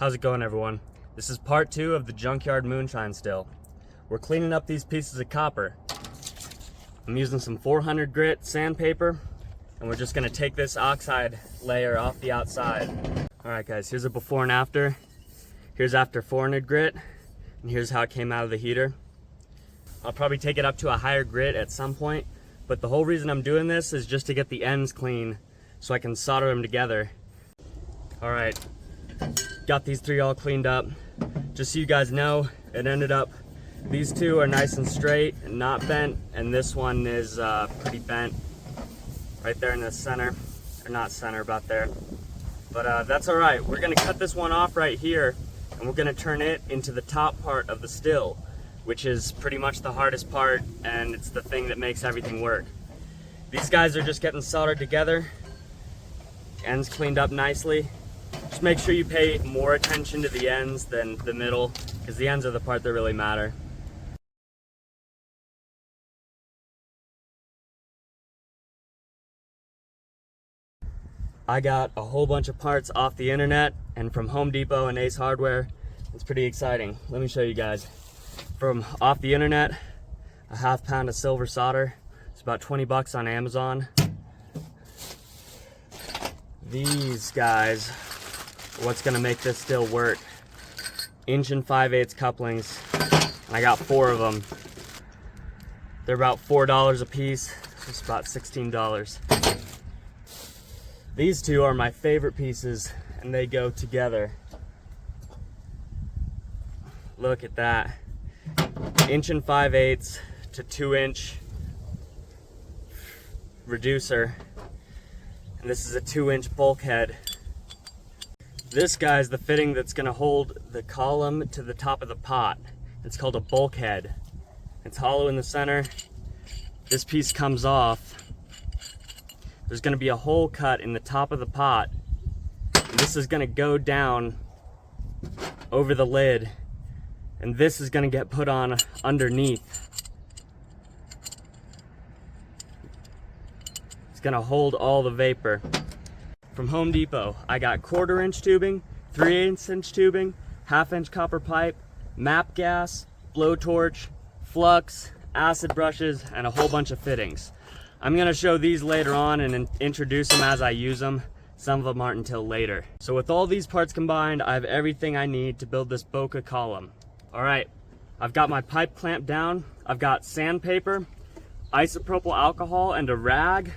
How's it going, everyone? This is part 2 of the junkyard moonshine still. We're cleaning up these pieces of copper. I'm using some 400 grit sandpaper, and we're just gonna take this oxide layer off the outside. All right, guys, here's a before and after. Here's after 400 grit, and here's how it came out of the heater. I'll probably take it up to a higher grit at some point, but the whole reason I'm doing this is just to get the ends clean so I can solder them together. All right. Got these 3 all cleaned up. Just so you guys know, it ended up, these 2 are nice and straight and not bent, and this one is pretty bent right there in the center, or not center, about there. But that's all right. We're gonna cut this one off right here, and we're gonna turn it into the top part of the still, which is pretty much the hardest part, and it's the thing that makes everything work. These guys are just getting soldered together, ends cleaned up nicely. Just make sure you pay more attention to the ends than the middle, because the ends are the part that really matter. I got a whole bunch of parts off the internet and from Home Depot and Ace Hardware. It's pretty exciting. Let me show you guys. From off the internet, a ½ pound of silver solder. It's about 20 bucks on Amazon. These guys, what's gonna make this still work. 1 5/8" couplings, and I got 4 of them. They're about $4 a piece, just about $16. These 2 are my favorite pieces, and they go together. Look at that. 1 5/8" to 2" reducer, and this is a 2" bulkhead. This guy's the fitting that's gonna hold the column to the top of the pot. It's called a bulkhead. It's hollow in the center. This piece comes off. There's gonna be a hole cut in the top of the pot. And this is gonna go down over the lid, and this is gonna get put on underneath. It's gonna hold all the vapor. From Home Depot, I got 1/4" tubing, 3/8" tubing, ½ copper pipe, MAP gas, blowtorch, flux, acid brushes, and a whole bunch of fittings. I'm gonna show these later on and introduce them as I use them. Some of them aren't until later. So with all these parts combined, I have everything I need to build this Boka column. All right, I've got my pipe clamped down. I've got sandpaper, isopropyl alcohol, and a rag,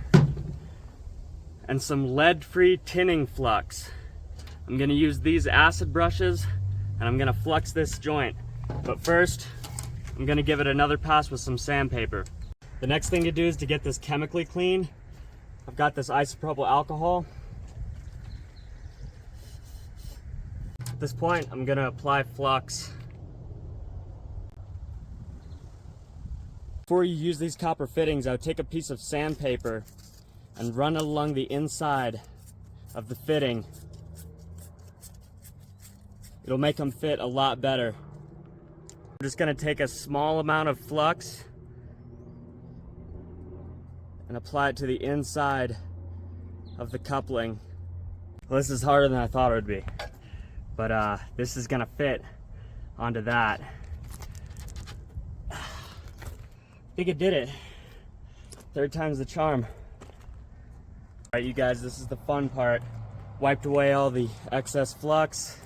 and some lead-free tinning flux. I'm gonna use these acid brushes, and I'm gonna flux this joint. But first, I'm gonna give it another pass with some sandpaper. The next thing to do is to get this chemically clean. I've got this isopropyl alcohol. At this point, I'm gonna apply flux. Before you use these copper fittings, I would take a piece of sandpaper and run it along the inside of the fitting. It'll make them fit a lot better. I'm just gonna take a small amount of flux and apply it to the inside of the coupling. Well, this is harder than I thought it would be, but this is gonna fit onto that. I think it did it. 3rd time's the charm. All right, you guys, this is the fun part. Wiped away all the excess flux.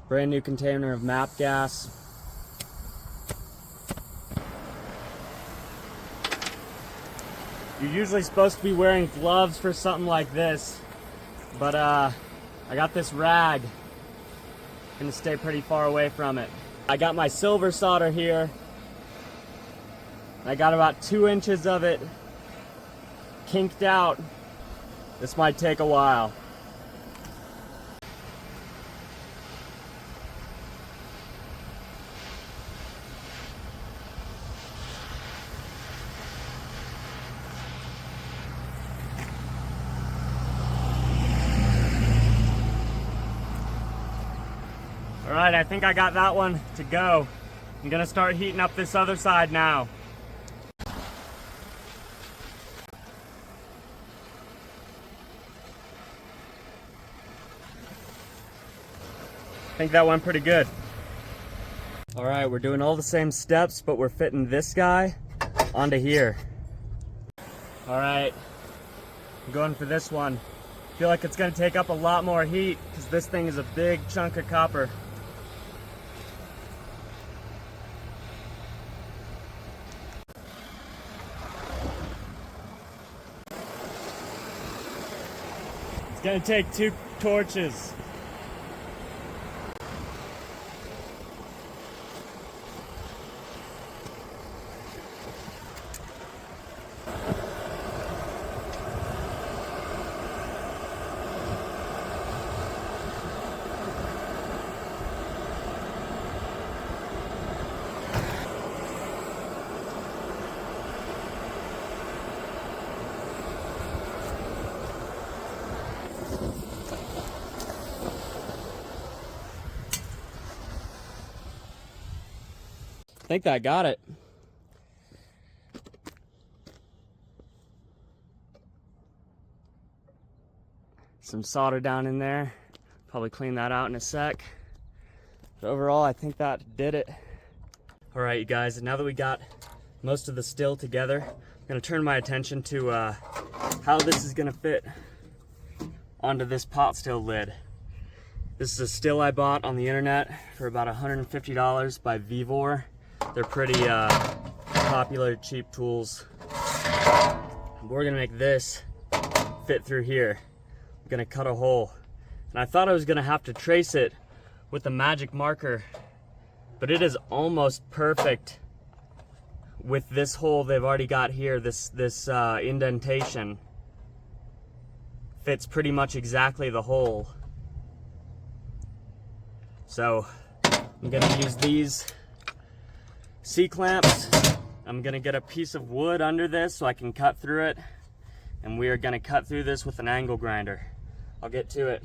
Brand new container of MAP gas. You're usually supposed to be wearing gloves for something like this, but I got this rag. Gonna stay pretty far away from it. I got my silver solder here. I got about 2 inches of it kinked out. This might take a while. All right, I think I got that one to go. I'm gonna start heating up this other side now. think that went pretty good. All right, we're doing all the same steps, but we're fitting this guy onto here. All right, I'm going for this one. I feel like it's gonna take up a lot more heat because this thing is a big chunk of copper. It's gonna take 2 torches. I think that got it. Some solder down in there. Probably clean that out in a sec. But overall, I think that did it. All right, you guys, now that we got most of the still together, I'm gonna turn my attention to how this is gonna fit onto this pot still lid. This is a still I bought on the internet for about $150 by Vevor. They're pretty popular, cheap tools. We're gonna make this fit through here. I'm gonna cut a hole. And I thought I was gonna have to trace it with a magic marker, but it is almost perfect with this hole they've already got here, this indentation. Fits pretty much exactly the hole. So I'm gonna use these C-clamps. I'm gonna get a piece of wood under this so I can cut through it, and we are gonna cut through this with an angle grinder. I'll get to it.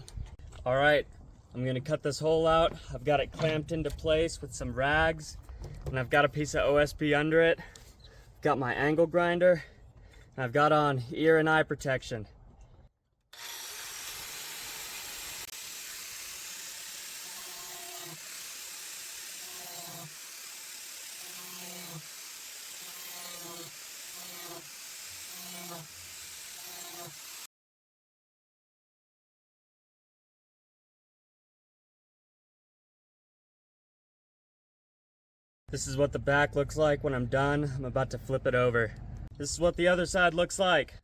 All right, I'm gonna cut this hole out. I've got it clamped into place with some rags, and I've got a piece of OSB under it. I've got my angle grinder, and I've got on ear and eye protection. This is what the back looks like when I'm done. I'm about to flip it over. This is what the other side looks like.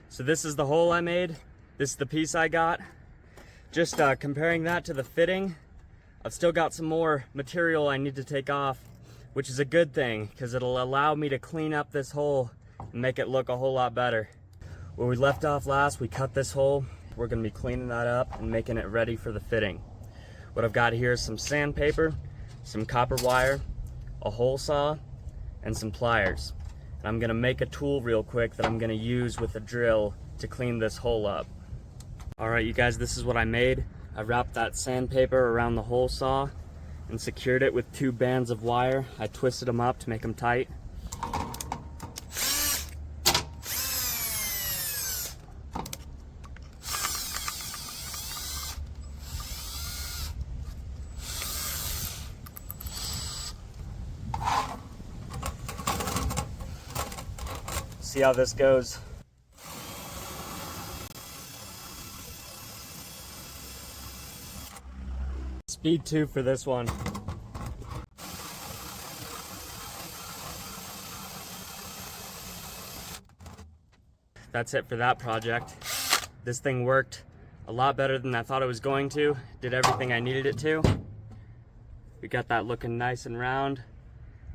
So this is the hole I made. This is the piece I got. Just comparing that to the fitting, I've still got some more material I need to take off, which is a good thing because it'll allow me to clean up this hole and make it look a whole lot better. Where we left off last, we cut this hole. We're gonna be cleaning that up and making it ready for the fitting. What I've got here is some sandpaper, some copper wire, a hole saw, and some pliers. And I'm gonna make a tool real quick that I'm gonna use with a drill to clean this hole up. All right, you guys, this is what I made. I wrapped that sandpaper around the hole saw and secured it with 2 bands of wire. I twisted them up to make them tight. See how this goes. Speed 2 for this one. That's it for that project. This thing worked a lot better than I thought it was going to. Did everything I needed it to. We got that looking nice and round.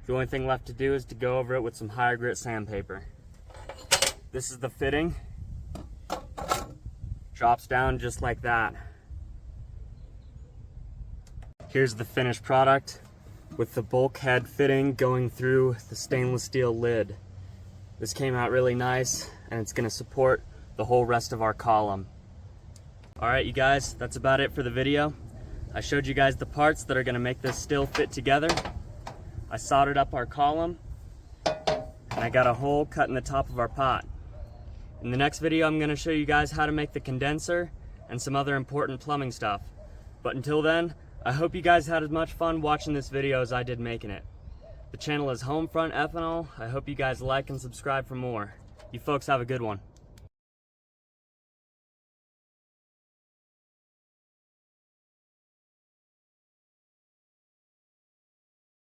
The only thing left to do is to go over it with some higher grit sandpaper. This is the fitting. Drops down just like that. Here's the finished product with the bulkhead fitting going through the stainless steel lid. This came out really nice, and it's gonna support the whole rest of our column. All right, you guys, that's about it for the video. I showed you guys the parts that are gonna make this still fit together. I soldered up our column, and I got a hole cut in the top of our pot. In the next video, I'm going to show you guys how to make the condenser and some other important plumbing stuff. But until then, I hope you guys had as much fun watching this video as I did making it. The channel is Homefront Ethanol. I hope you guys like and subscribe for more. You folks have a good one.